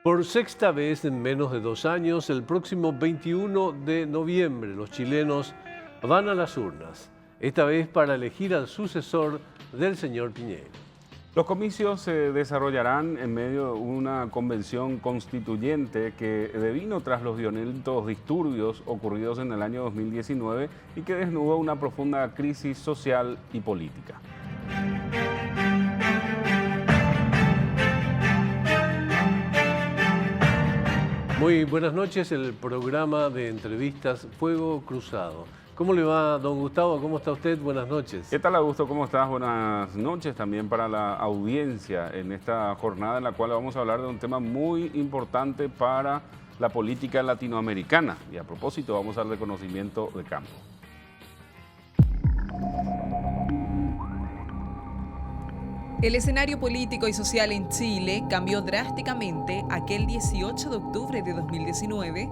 Por sexta vez en menos de 2 años, el próximo 21 de noviembre, los chilenos van a las urnas, esta vez para elegir al sucesor del señor Piñera. Los comicios se desarrollarán en medio de una convención constituyente que devino tras los violentos disturbios ocurridos en el año 2019 y que desnudó una profunda crisis social y política. Muy buenas noches, el programa de entrevistas Fuego Cruzado. ¿Cómo le va, don Gustavo? ¿Cómo está usted? Buenas noches. ¿Qué tal, Augusto? ¿Cómo estás? Buenas noches también para la audiencia en esta jornada en la cual vamos a hablar de un tema muy importante para la política latinoamericana. Y a propósito, vamos al reconocimiento de campo. El escenario político y social en Chile cambió drásticamente aquel 18 de octubre de 2019,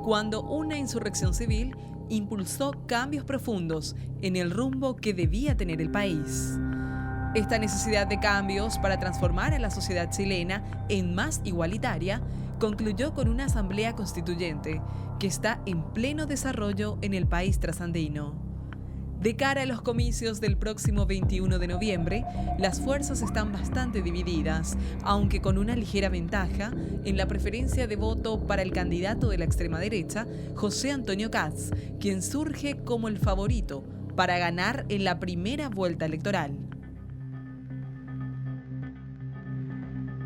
cuando una insurrección civil impulsó cambios profundos en el rumbo que debía tener el país. Esta necesidad de cambios para transformar a la sociedad chilena en más igualitaria concluyó con una asamblea constituyente que está en pleno desarrollo en el país trasandino. De cara a los comicios del próximo 21 de noviembre, las fuerzas están bastante divididas, aunque con una ligera ventaja en la preferencia de voto para el candidato de la extrema derecha, José Antonio Kast, quien surge como el favorito para ganar en la primera vuelta electoral.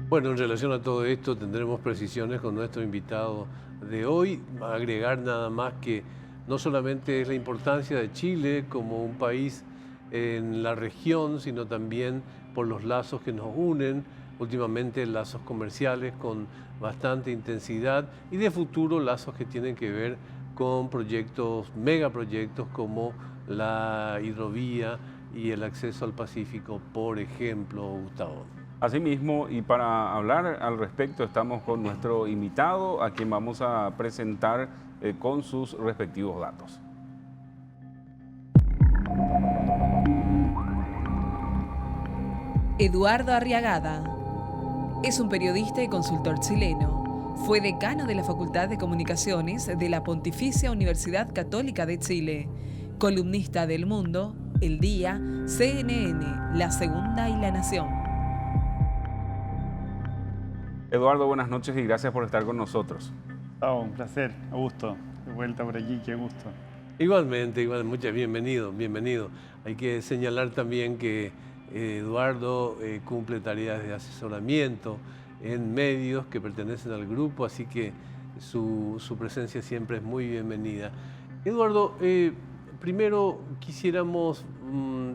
Bueno, en relación a todo esto tendremos precisiones con nuestro invitado de hoy. Agregar nada más que no solamente es la importancia de Chile como un país en la región, sino también por los lazos que nos unen, últimamente lazos comerciales con bastante intensidad y de futuro lazos que tienen que ver con proyectos, megaproyectos como la hidrovía y el acceso al Pacífico, por ejemplo, Gustavo. Asimismo, y para hablar al respecto, estamos con nuestro invitado, a quien vamos a presentar con sus respectivos datos. Eduardo Arriagada es un periodista y consultor chileno. Fue decano de la Facultad de Comunicaciones de la Pontificia Universidad Católica de Chile, columnista del Mundo, El Día, CNN, La Segunda y La Nación. Eduardo, buenas noches y gracias por estar con nosotros. Un placer, Augusto, de vuelta por aquí, qué gusto. Igualmente, bienvenido. Hay que señalar también que Eduardo cumple tareas de asesoramiento en medios que pertenecen al grupo, así que su presencia siempre es muy bienvenida. Eduardo, primero quisiéramos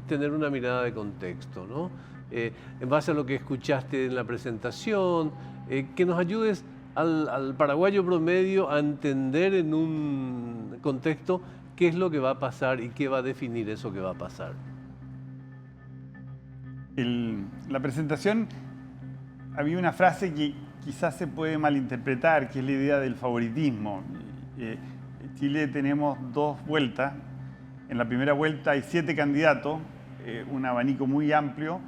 tener una mirada de contexto, ¿no? En base a lo que escuchaste en la presentación, que nos ayudes al paraguayo promedio a entender en un contexto qué es lo que va a pasar y qué va a definir eso que va a pasar. La presentación, había una frase que quizás se puede malinterpretar, que es la idea del favoritismo. En Chile tenemos dos vueltas. En la primera vuelta hay 7 candidatos, un abanico muy amplio.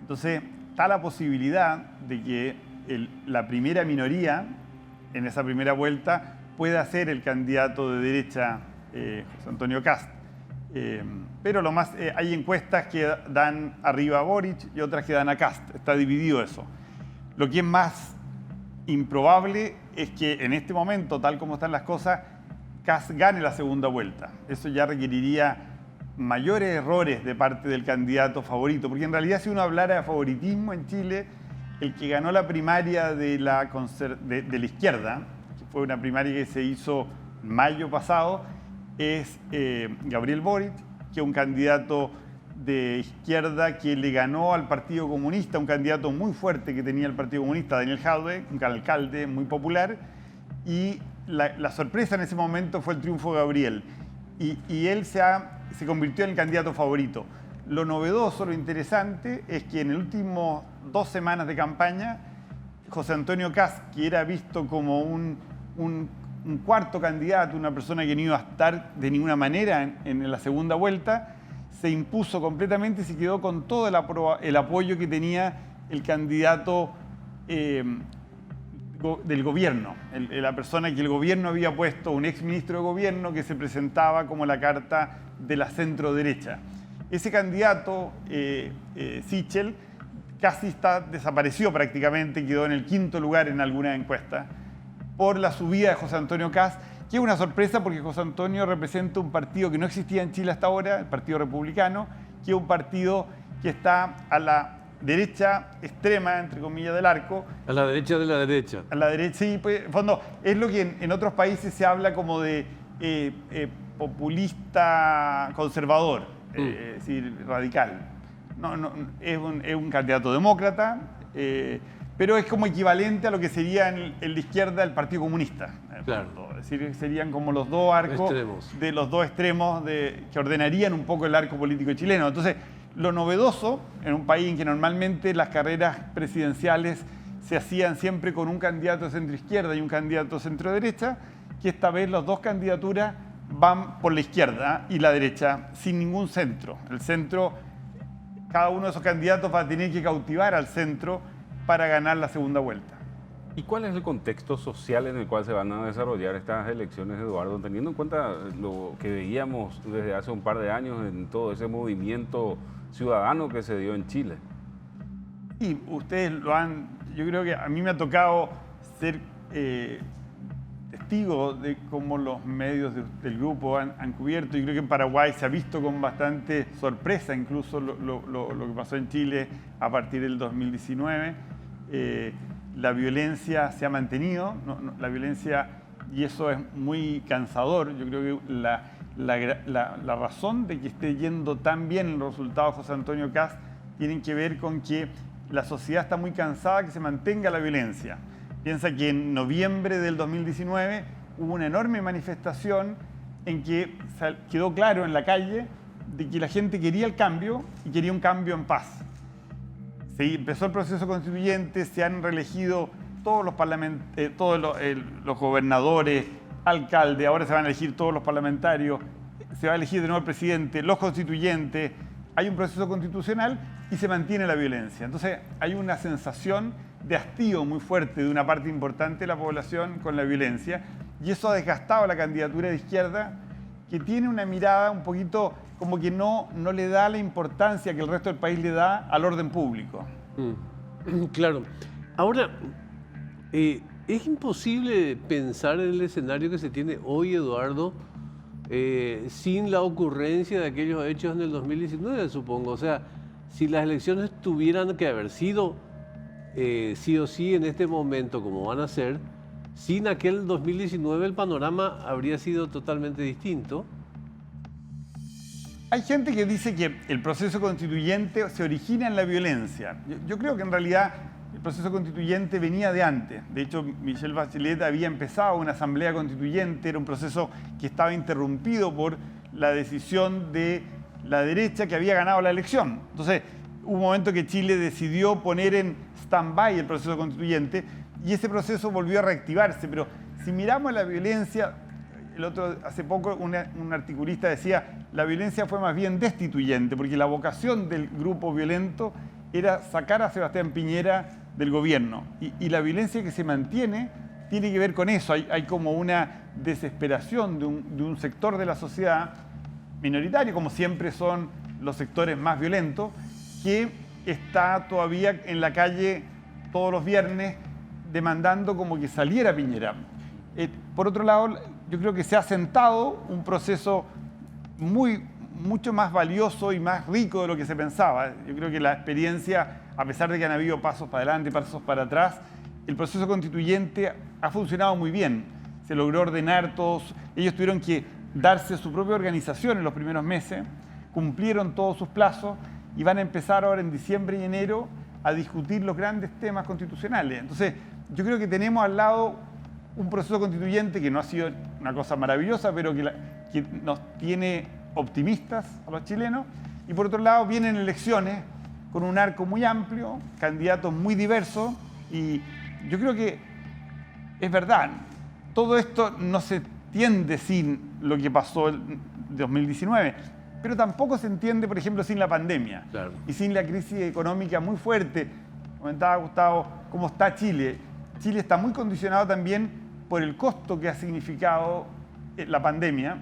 Entonces, está la posibilidad de que la primera minoría en esa primera vuelta pueda ser el candidato de derecha, José Antonio Kast. Pero hay encuestas que dan arriba a Boric y otras que dan a Kast. Está dividido eso. Lo que es más improbable es que en este momento, tal como están las cosas, Kast gane la segunda vuelta. Eso ya requeriría mayores errores de parte del candidato favorito, porque en realidad si uno hablara de favoritismo en Chile, el que ganó la primaria de la izquierda, que fue una primaria que se hizo en mayo pasado, es Gabriel Boric, que es un candidato de izquierda que le ganó al Partido Comunista, un candidato muy fuerte que tenía el Partido Comunista, Daniel Jadwe, un alcalde muy popular, y la sorpresa en ese momento fue el triunfo de Gabriel. Y él se convirtió en el candidato favorito. Lo novedoso, lo interesante, es que en el último 2 semanas de campaña, José Antonio Kast, que era visto como un cuarto candidato, una persona que no iba a estar de ninguna manera en la segunda vuelta, se impuso completamente y se quedó con todo el apoyo que tenía el candidato del gobierno, la persona que el gobierno había puesto, un ex ministro de gobierno que se presentaba como la carta de la centro derecha. Ese candidato, Sichel, casi desapareció prácticamente, quedó en el 5º lugar en alguna encuesta por la subida de José Antonio Kast, que es una sorpresa porque José Antonio representa un partido que no existía en Chile hasta ahora, el Partido Republicano, que es un partido que está a la derecha extrema, entre comillas, del arco. A la derecha de la derecha. A la derecha, sí, pues, en fondo, es lo que en otros países se habla como de populista conservador, es decir, radical. Es un candidato demócrata, pero es como equivalente a lo que sería en la izquierda el Partido Comunista. Claro. Es decir, serían como los dos arcos de los dos extremos que ordenarían un poco el arco político chileno. Entonces, lo novedoso en un país en que normalmente las carreras presidenciales se hacían siempre con un candidato centro-izquierda y un candidato centro-derecha, que esta vez las dos candidaturas van por la izquierda y la derecha sin ningún centro. El centro, cada uno de esos candidatos va a tener que cautivar al centro para ganar la segunda vuelta. ¿Y cuál es el contexto social en el cual se van a desarrollar estas elecciones, Eduardo, teniendo en cuenta lo que veíamos desde hace un par de años en todo ese movimiento ciudadano que se dio en Chile? Y ustedes yo creo que a mí me ha tocado ser testigo de cómo los medios del grupo han cubierto. Yo creo que en Paraguay se ha visto con bastante sorpresa incluso lo que pasó en Chile a partir del 2019. La violencia se ha mantenido, la violencia, y eso es muy cansador. Yo creo que la razón de que esté yendo tan bien los resultados de José Antonio Kast tienen que ver con que la sociedad está muy cansada que se mantenga la violencia. Piensa que en noviembre del 2019 hubo una enorme manifestación en que quedó claro en la calle de que la gente quería el cambio y quería un cambio en paz. Empezó el proceso constituyente, se han reelegido todos los gobernadores, alcaldes, ahora se van a elegir todos los parlamentarios, se va a elegir de nuevo el presidente, los constituyentes, hay un proceso constitucional y se mantiene la violencia. Entonces hay una sensación de hastío muy fuerte de una parte importante de la población con la violencia, y eso ha desgastado la candidatura de izquierda, que tiene una mirada un poquito como que no le da la importancia que el resto del país le da al orden público. Claro. Ahora, es imposible pensar en el escenario que se tiene hoy, Eduardo, sin la ocurrencia de aquellos hechos en el 2019, supongo. O sea, si las elecciones tuvieran que haber sido sí o sí en este momento, como van a ser, sin aquel 2019 el panorama habría sido totalmente distinto. Hay gente que dice que el proceso constituyente se origina en la violencia. Yo creo que en realidad el proceso constituyente venía de antes. De hecho, Michelle Bachelet había empezado una asamblea constituyente, era un proceso que estaba interrumpido por la decisión de la derecha que había ganado la elección. Entonces, hubo un momento que Chile decidió poner en stand-by el proceso constituyente y ese proceso volvió a reactivarse. Pero si miramos la violencia, hace poco un articulista decía, la violencia fue más bien destituyente, porque la vocación del grupo violento era sacar a Sebastián Piñera del gobierno. Y la violencia que se mantiene tiene que ver con eso. Hay como una desesperación de un sector de la sociedad minoritario, como siempre son los sectores más violentos, que está todavía en la calle todos los viernes demandando como que saliera Piñera. Por otro lado, yo creo que se ha sentado un proceso mucho más valioso y más rico de lo que se pensaba. Yo creo que la experiencia, a pesar de que han habido pasos para adelante y pasos para atrás, el proceso constituyente ha funcionado muy bien. Se logró ordenar todos. Ellos tuvieron que darse su propia organización en los primeros meses, cumplieron todos sus plazos y van a empezar ahora en diciembre y enero a discutir los grandes temas constitucionales. Entonces, yo creo que tenemos al lado un proceso constituyente que no ha sido una cosa maravillosa, pero que nos tiene optimistas a los chilenos. Y por otro lado, vienen elecciones con un arco muy amplio, candidatos muy diversos, y yo creo que es verdad, todo esto no se entiende sin lo que pasó en 2019, pero tampoco se entiende, por ejemplo, sin la pandemia. Claro. Y sin la crisis económica muy fuerte. Comentaba Gustavo cómo está Chile. Chile está muy condicionado también por el costo que ha significado la pandemia,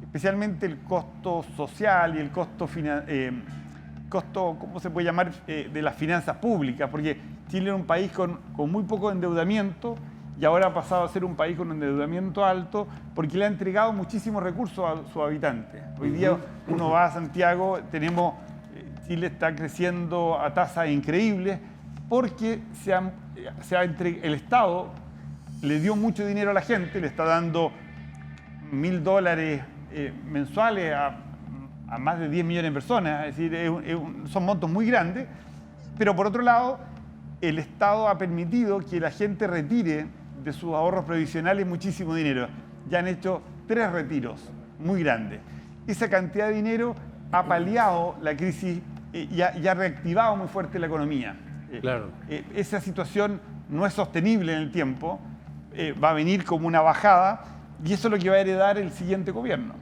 especialmente el costo social y el costo, ¿cómo se puede llamar?, de las finanzas públicas, porque Chile era un país con muy poco endeudamiento y ahora ha pasado a ser un país con un endeudamiento alto porque le ha entregado muchísimos recursos a sus habitantes. Hoy día uno va a Santiago, Chile está creciendo a tasas increíbles porque el Estado le dio mucho dinero a la gente, le está dando $1.000 mensuales a más de 10 millones de personas, es decir, son montos muy grandes, pero por otro lado, el Estado ha permitido que la gente retire de sus ahorros previsionales muchísimo dinero. Ya han hecho 3 retiros muy grandes. Esa cantidad de dinero ha paliado la crisis y ha reactivado muy fuerte la economía. Claro. Esa situación no es sostenible en el tiempo, va a venir como una bajada y eso es lo que va a heredar el siguiente gobierno.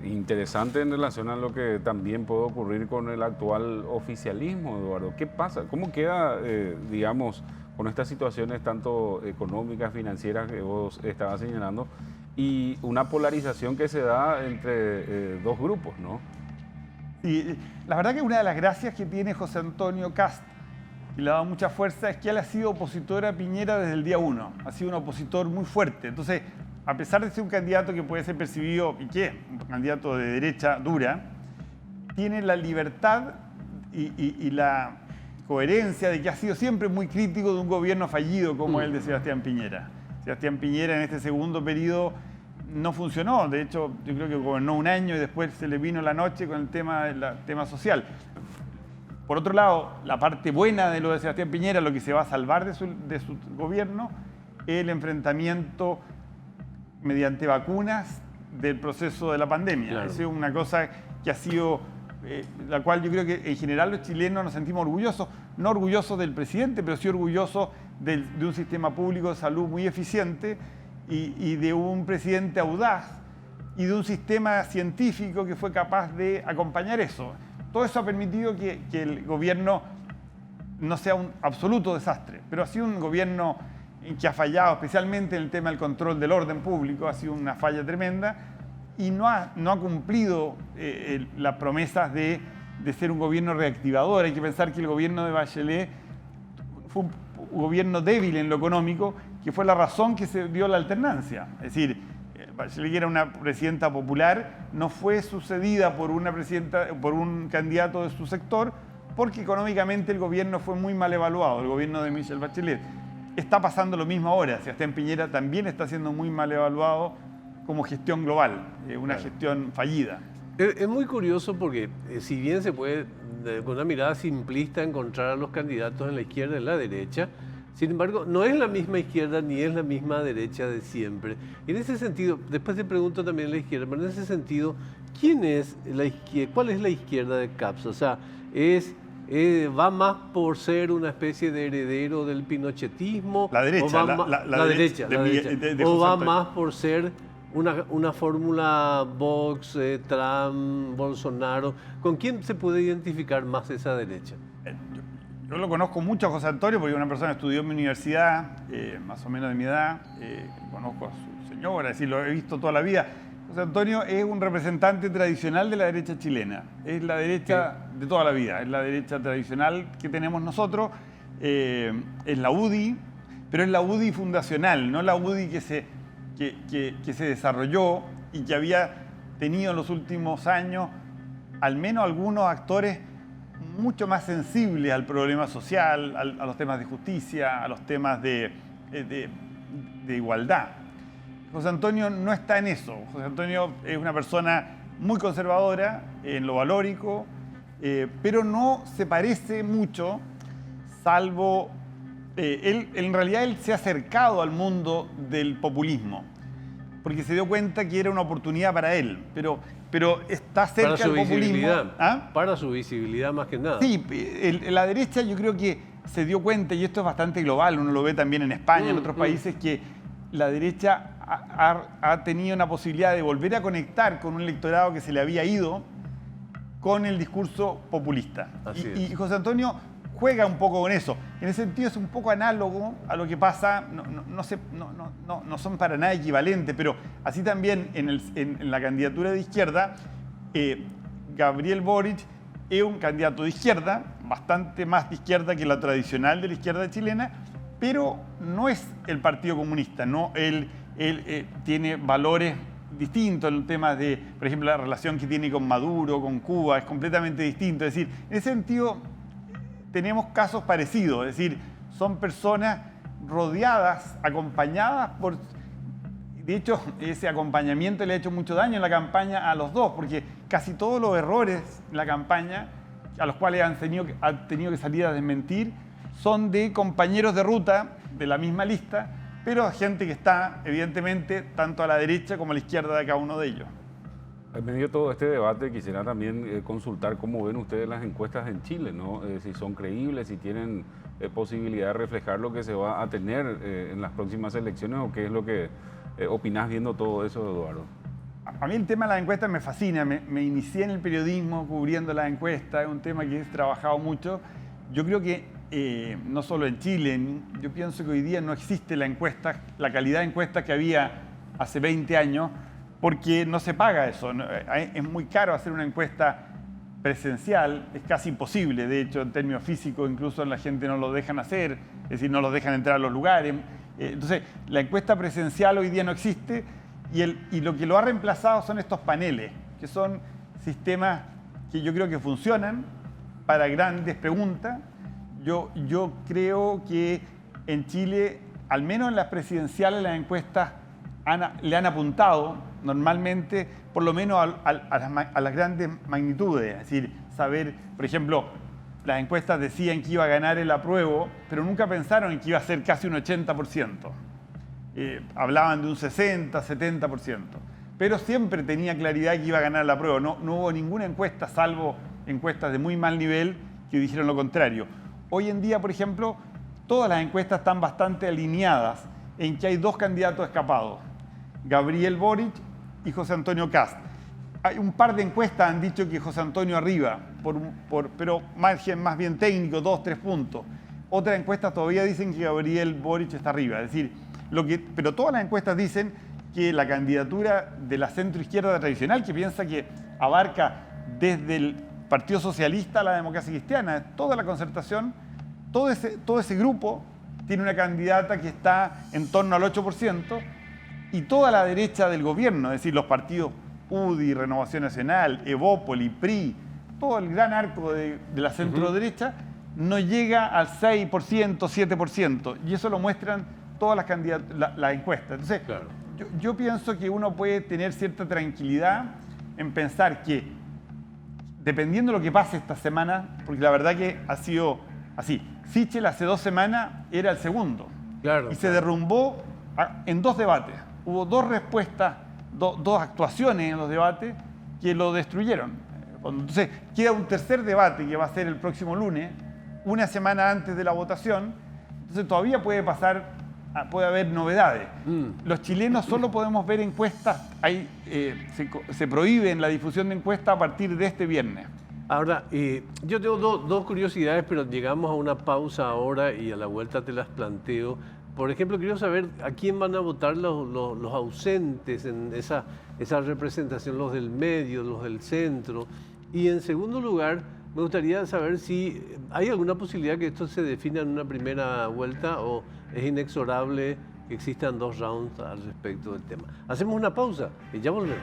Interesante en relación a lo que también puede ocurrir con el actual oficialismo, Eduardo. ¿Qué pasa? ¿Cómo queda, digamos, con estas situaciones tanto económicas, financieras que vos estabas señalando y una polarización que se da entre dos grupos, ¿no? Sí, la verdad que una de las gracias que tiene José Antonio Kast, y le ha dado mucha fuerza, es que él ha sido opositor a Piñera desde el día 1. Ha sido un opositor muy fuerte. Entonces, a pesar de ser un candidato que puede ser percibido, y que es un candidato de derecha dura, tiene la libertad y la coherencia de que ha sido siempre muy crítico de un gobierno fallido como el de Sebastián Piñera. Sebastián Piñera en este segundo periodo no funcionó. De hecho, yo creo que gobernó un año y después se le vino la noche con el tema social. Por otro lado, la parte buena de lo de Sebastián Piñera, lo que se va a salvar de su gobierno, es el enfrentamiento mediante vacunas del proceso de la pandemia. Claro. Esa es una cosa que ha sido, la cual yo creo que en general los chilenos nos sentimos orgullosos, no orgullosos del presidente, pero sí orgullosos de un sistema público de salud muy eficiente y de un presidente audaz y de un sistema científico que fue capaz de acompañar eso. Todo eso ha permitido que el gobierno no sea un absoluto desastre, pero ha sido un gobierno que ha fallado, especialmente en el tema del control del orden público, ha sido una falla tremenda y no ha cumplido las promesas de ser un gobierno reactivador. Hay que pensar que el gobierno de Bachelet fue un gobierno débil en lo económico, que fue la razón que se dio la alternancia. Es decir, Bachelet, que era una presidenta popular, no fue sucedida por un candidato de su sector, porque económicamente el gobierno fue muy mal evaluado, el gobierno de Michelle Bachelet. Está pasando lo mismo ahora. Sebastián Piñera también está siendo muy mal evaluado como gestión global, una gestión fallida. Es muy curioso porque si bien se puede, con una mirada simplista, encontrar a los candidatos en la izquierda y en la derecha, sin embargo, no es la misma izquierda ni es la misma derecha de siempre. En ese sentido, después te pregunto también la izquierda, pero en ese sentido, ¿quién es la izquierda? ¿Cuál es la izquierda de Kaps? O sea, ¿va más por ser una especie de heredero del pinochetismo? La derecha, la derecha. ¿O va más por ser una fórmula Vox, Trump, Bolsonaro? ¿Con quién se puede identificar más esa derecha? Yo lo conozco mucho a José Antonio porque es una persona que estudió en mi universidad, más o menos de mi edad. Conozco a su señora, es decir, lo he visto toda la vida. José Antonio es un representante tradicional de la derecha chilena. Es la derecha de toda la vida, es la derecha tradicional que tenemos nosotros. Es la UDI, pero es la UDI fundacional, no la UDI que se desarrolló y que había tenido en los últimos años al menos algunos actores mucho más sensibles al problema social, a los temas de justicia, a los temas de igualdad. José Antonio no está en eso. José Antonio es una persona muy conservadora en lo valórico, pero no se parece mucho, salvo... en realidad él se ha acercado al mundo del populismo, porque se dio cuenta que era una oportunidad para él, pero está cerca del populismo. ¿Ah? Para su visibilidad más que nada. Sí, la derecha yo creo que se dio cuenta, y esto es bastante global, uno lo ve también en España, en otros países, que la derecha ha tenido una posibilidad de volver a conectar con un electorado que se le había ido con el discurso populista. Y José Antonio juega un poco con eso. En ese sentido es un poco análogo a lo que pasa, no son para nada equivalentes, pero así también en la candidatura de izquierda, Gabriel Boric es un candidato de izquierda, bastante más de izquierda que la tradicional de la izquierda chilena, pero no es el Partido Comunista, ¿no? Él tiene valores distintos en temas de, por ejemplo, la relación que tiene con Maduro, con Cuba, es completamente distinto. Es decir, en ese sentido tenemos casos parecidos, es decir, son personas rodeadas, acompañadas por... De hecho, ese acompañamiento le ha hecho mucho daño en la campaña a los dos, porque casi todos los errores en la campaña, a los cuales han tenido que salir a desmentir, son de compañeros de ruta de la misma lista, pero gente que está, evidentemente, tanto a la derecha como a la izquierda de cada uno de ellos. En medio de todo este debate, quisiera también consultar cómo ven ustedes las encuestas en Chile, ¿no? Si son creíbles, si tienen posibilidad de reflejar lo que se va a tener en las próximas elecciones, o qué es lo que opinás viendo todo eso, Eduardo. A mí el tema de las encuestas me fascina. Me inicié en el periodismo cubriendo las encuestas, es un tema que he trabajado mucho. Yo creo que no solo en Chile, yo pienso que hoy día no existe la calidad de encuestas que había hace 20 años, porque no se paga eso. Es muy caro hacer una encuesta presencial, es casi imposible. De hecho, en términos físicos, incluso la gente no lo dejan hacer, es decir, no los dejan entrar a los lugares. Entonces, la encuesta presencial hoy día no existe y lo que lo ha reemplazado son estos paneles, que son sistemas que yo creo que funcionan para grandes preguntas. Yo creo que en Chile, al menos en las presidenciales, las encuestas le han apuntado normalmente, por lo menos a las grandes magnitudes. Es decir, saber, por ejemplo, las encuestas decían que iba a ganar el apruebo, pero nunca pensaron en que iba a ser casi un 80%. Hablaban de un 60, 70%. Pero siempre tenía claridad que iba a ganar el apruebo. No hubo ninguna encuesta, salvo encuestas de muy mal nivel, que dijeron lo contrario. Hoy en día, por ejemplo, todas las encuestas están bastante alineadas en que hay dos candidatos escapados, Gabriel Boric y José Antonio Kast. Hay un par de encuestas han dicho que José Antonio arriba, pero margen más bien técnico, 2, 3 puntos. Otras encuestas todavía dicen que Gabriel Boric está arriba. Es decir, pero todas las encuestas dicen que la candidatura de la centroizquierda tradicional, que piensa que abarca desde el Partido Socialista a la Democracia Cristiana, toda la concertación, todo ese grupo tiene una candidata que está en torno al 8%, y toda la derecha del gobierno, es decir, los partidos UDI, Renovación Nacional, Evópoli, PRI, todo el gran arco de la centro-derecha, no llega al 6%, 7%, y eso lo muestran todas las encuestas. Entonces, claro, yo pienso que uno puede tener cierta tranquilidad en pensar que, dependiendo de lo que pase esta semana, porque la verdad que ha sido así, Sichel hace 2 semanas era el segundo, claro, y se derrumbó en 2 debates. Hubo 2 respuestas, 2 actuaciones en los debates que lo destruyeron. Entonces, queda un tercer debate que va a ser el próximo lunes, una semana antes de la votación. Entonces, todavía puede haber novedades. Los chilenos solo podemos ver encuestas, se prohíbe la difusión de encuestas a partir de este viernes. Ahora, yo tengo dos curiosidades, pero llegamos a una pausa ahora y a la vuelta te las planteo. Por ejemplo, quiero saber a quién van a votar los ausentes en esa representación, los del medio, los del centro. Y en segundo lugar, me gustaría saber si hay alguna posibilidad que esto se defina en una primera vuelta o es inexorable que existan 2 rounds al respecto del tema. Hacemos una pausa y ya volvemos.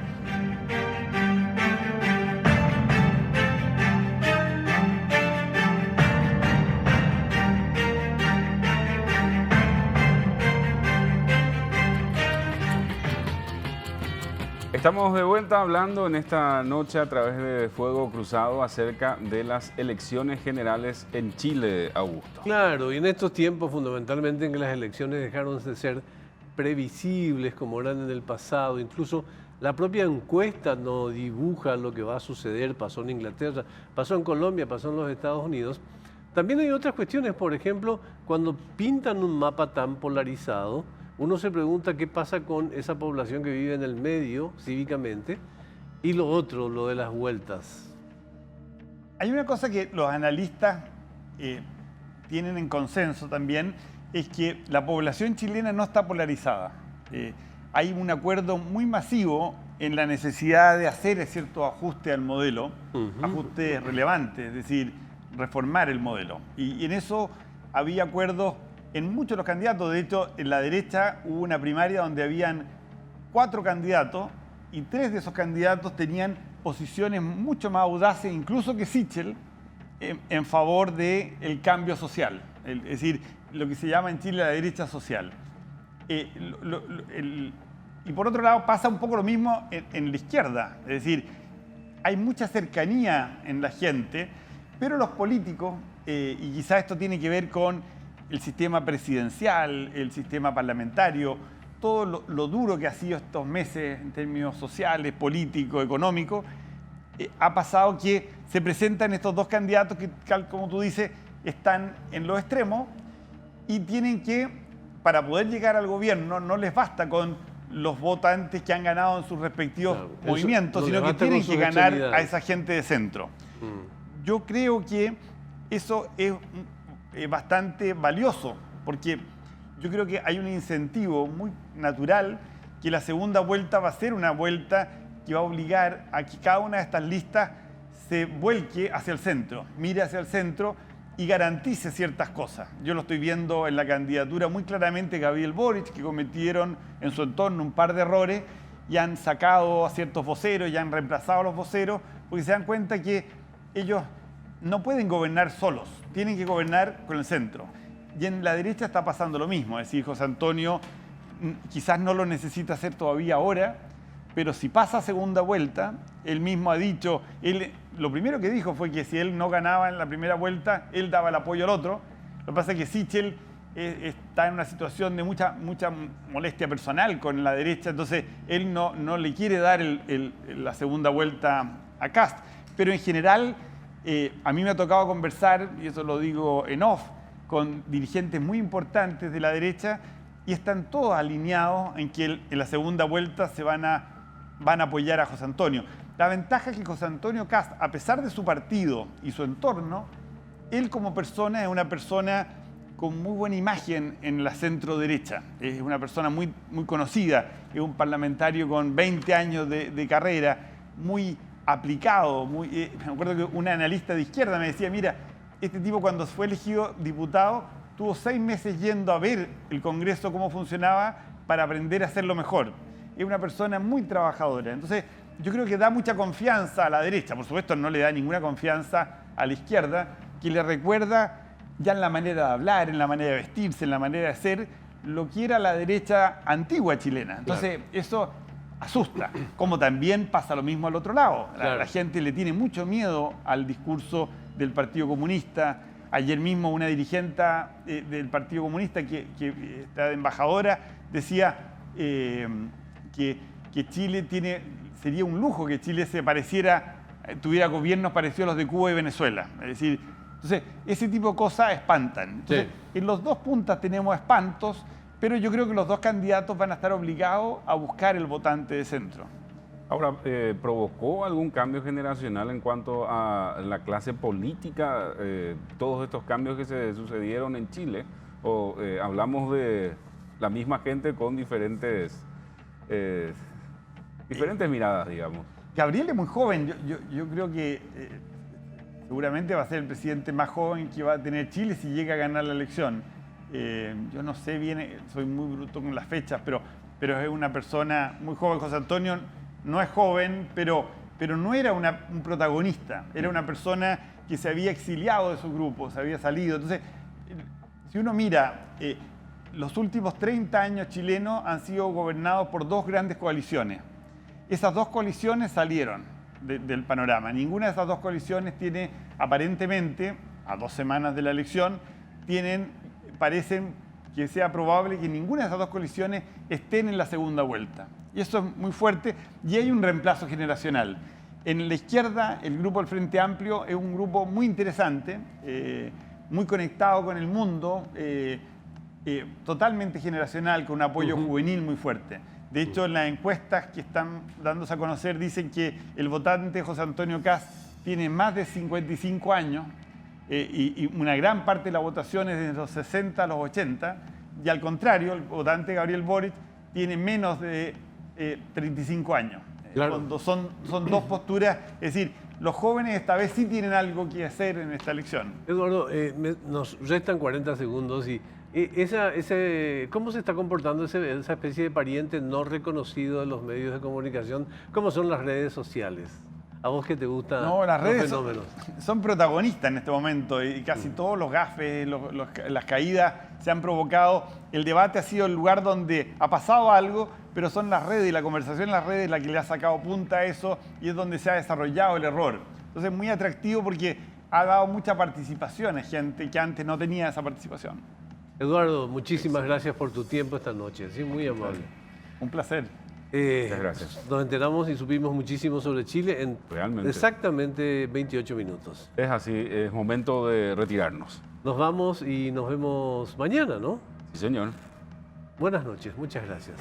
Estamos de vuelta hablando en esta noche a través de Fuego Cruzado acerca de las elecciones generales en Chile, Augusto. Claro, y en estos tiempos fundamentalmente en que las elecciones dejaron de ser previsibles como eran en el pasado, incluso la propia encuesta no dibuja lo que va a suceder, pasó en Inglaterra, pasó en Colombia, pasó en los Estados Unidos. También hay otras cuestiones, por ejemplo, cuando pintan un mapa tan polarizado, uno se pregunta qué pasa con esa población que vive en el medio cívicamente y lo otro, lo de las vueltas. Hay una cosa que los analistas tienen en consenso también es que la población chilena no está polarizada. Hay un acuerdo muy masivo en la necesidad de hacer ciertos ajustes al modelo, ajustes relevantes, es decir, reformar el modelo. Y en eso había acuerdos en muchos de los candidatos. De hecho, en la derecha hubo una primaria donde habían 4 candidatos y 3 de esos candidatos tenían posiciones mucho más audaces, incluso que Sichel, en favor del cambio social. Es decir, lo que se llama en Chile la derecha social. Y por otro lado pasa un poco lo mismo en la izquierda. Es decir, hay mucha cercanía en la gente, pero los políticos, y quizás esto tiene que ver con el sistema presidencial, el sistema parlamentario, todo lo duro que ha sido estos meses en términos sociales, políticos, económicos, ha pasado que se presentan estos dos candidatos que, como tú dices, están en los extremos y tienen que, para poder llegar al gobierno, no les basta con los votantes que han ganado en sus respectivos movimientos, sino que tienen que ganar a esa gente de centro. Yo creo que eso es bastante valioso, porque yo creo que hay un incentivo muy natural que la segunda vuelta va a ser una vuelta que va a obligar a que cada una de estas listas se vuelque hacia el centro, mire hacia el centro y garantice ciertas cosas. Yo lo estoy viendo en la candidatura muy claramente Gabriel Boric, que cometieron en su entorno un par de errores y han sacado a ciertos voceros y han reemplazado a los voceros porque se dan cuenta que ellos no pueden gobernar solos, tienen que gobernar con el centro. Y en la derecha está pasando lo mismo, es decir, José Antonio quizás no lo necesita hacer todavía ahora, pero si pasa a segunda vuelta, él mismo ha dicho, lo primero que dijo fue que si él no ganaba en la primera vuelta, él daba el apoyo al otro. Lo que pasa es que Sichel está en una situación de mucha molestia personal con la derecha, entonces él no le quiere dar la segunda vuelta a Kast. Pero en general, a mí me ha tocado conversar, y eso lo digo en off, con dirigentes muy importantes de la derecha y están todos alineados en que en la segunda vuelta se van a apoyar a José Antonio. La ventaja es que José Antonio Kast, a pesar de su partido y su entorno, él como persona es una persona con muy buena imagen en la centro derecha. Es una persona muy, muy conocida, es un parlamentario con 20 años de carrera, muy aplicado. Me acuerdo que un analista de izquierda me decía, mira, este tipo cuando fue elegido diputado tuvo 6 meses yendo a ver el Congreso cómo funcionaba para aprender a hacerlo mejor. Es una persona muy trabajadora. Entonces, yo creo que da mucha confianza a la derecha. Por supuesto, no le da ninguna confianza a la izquierda, que le recuerda ya en la manera de hablar, en la manera de vestirse, en la manera de ser, lo que era la derecha antigua chilena. Entonces, eso asusta. Como también pasa lo mismo al otro lado. La gente le tiene mucho miedo al discurso del Partido Comunista. Ayer mismo una dirigente del Partido Comunista que está de embajadora decía que Chile sería un lujo que Chile tuviera gobiernos parecidos a los de Cuba y Venezuela. Es decir, entonces ese tipo de cosas espantan. Entonces, en los dos puntas tenemos espantos, pero yo creo que los dos candidatos van a estar obligados a buscar el votante de centro. Ahora, ¿provocó algún cambio generacional en cuanto a la clase política, todos estos cambios que se sucedieron en Chile? ¿O hablamos de la misma gente con diferentes miradas, digamos? Gabriel es muy joven. Yo creo que seguramente va a ser el presidente más joven que va a tener Chile si llega a ganar la elección. Yo no sé bien, soy muy bruto con las fechas, pero es una persona muy joven. José Antonio no es joven, pero no era un protagonista. Era una persona que se había exiliado de su grupo, se había salido. Entonces, si uno mira, los últimos 30 años chilenos han sido gobernados por dos grandes coaliciones. Esas dos coaliciones salieron del panorama. Ninguna de esas dos coaliciones tiene, aparentemente, a 2 semanas de la elección, parecen que sea probable que ninguna de esas dos coaliciones estén en la segunda vuelta. Y eso es muy fuerte y hay un reemplazo generacional. En la izquierda, el grupo del Frente Amplio es un grupo muy interesante, muy conectado con el mundo, totalmente generacional, con un apoyo juvenil muy fuerte. De hecho, en las encuestas que están dándose a conocer dicen que el votante José Antonio Kast tiene más de 55 años y una gran parte de la votación es de los 60 a los 80, y al contrario, el votante Gabriel Boric tiene menos de 35 años. Claro. Cuando son dos posturas, es decir, los jóvenes esta vez sí tienen algo que hacer en esta elección. Eduardo, nos restan 40 segundos y ¿cómo se está comportando esa especie de pariente no reconocido en los medios de comunicación? ¿Cómo son las redes sociales? ¿A vos qué te gustan Las los redes fenómenos? son protagonistas en este momento y casi todos los gafes, las caídas se han provocado. El debate ha sido el lugar donde ha pasado algo, pero son las redes y la conversación en las redes la que le ha sacado punta a eso y es donde se ha desarrollado el error. Entonces es muy atractivo porque ha dado mucha participación a gente que antes no tenía esa participación. Eduardo, muchísimas gracias por tu tiempo esta noche. Sí, muy amable. Un placer. Muchas gracias. Nos enteramos y supimos muchísimo sobre Chile en Realmente. exactamente 28 minutos. Es así, es momento de retirarnos. Nos vamos y nos vemos mañana, ¿no? Sí, señor. Buenas noches, muchas gracias.